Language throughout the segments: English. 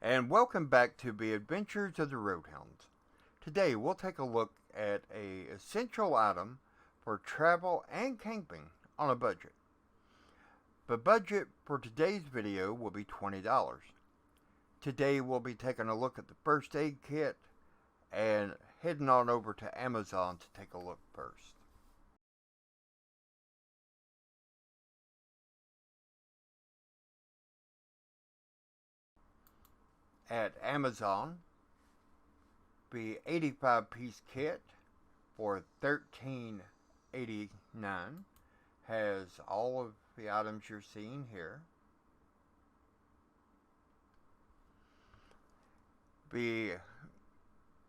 and welcome back to the Adventures of the Roadhounds. Today we'll take a look at a essential item for travel and camping on a budget. The budget for today's video will be $20. Today we'll be taking a look at the first aid kit and heading on over to Amazon to take a look first. At Amazon, the 85-piece kit for $13.89 has all of the items you're seeing here. The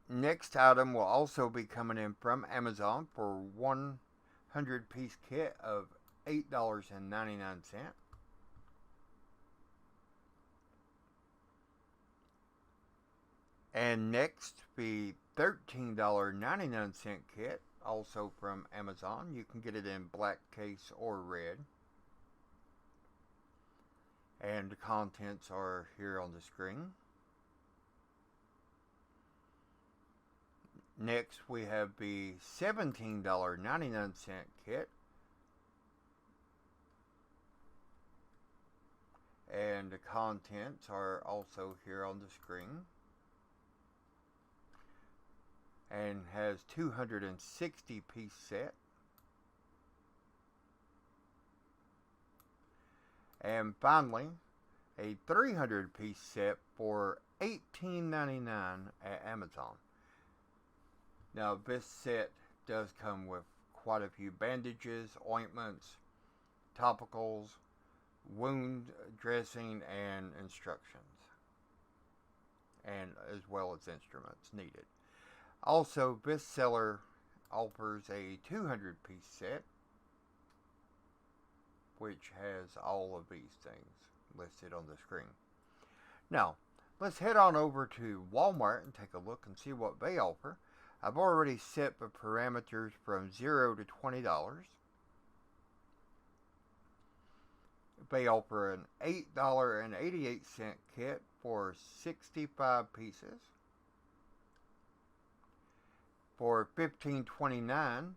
next item will also be coming in from Amazon for 100-piece kit of $8.99. And next, the $13.99 kit, also from Amazon. You can get it in black case or red. And the contents are here on the screen. Next, we have the $17.99 kit. And the contents are also here on the screen. And has 260-piece set. And finally, a 300-piece set for $18.99 at Amazon. Now, this set does come with quite a few bandages, ointments, topicals, wound dressing, and instructions, and as well as instruments needed. Also, this seller offers a 200-piece set, which has all of these things listed on the screen. Now, let's head on over to Walmart and take a look and see what they offer. I've already set the parameters from $0 to $20. They offer an $8.88 kit for 65 pieces. For $15.29,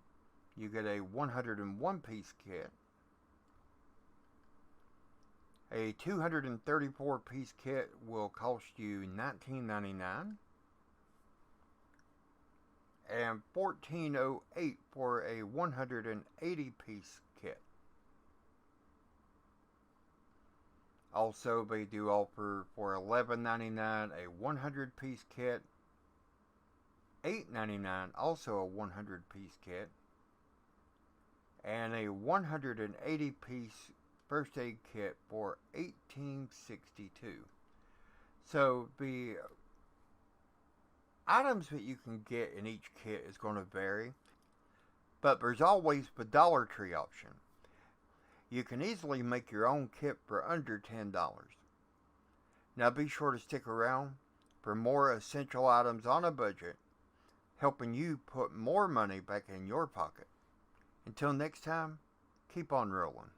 you get a 101-piece kit. A 234-piece kit will cost you $19.99. And $14.08 for a 180-piece kit. Also, they do offer for $11.99 a 100-piece kit. $8.99 also a 100-piece kit, and a 180-piece first aid kit for $18.62. So the items that you can get in each kit is going to vary, but there's always the Dollar Tree option. You can easily make your own kit for under $10. Now be sure to stick around for more essential items on a budget, helping you put more money back in your pocket. Until next time, keep on rolling.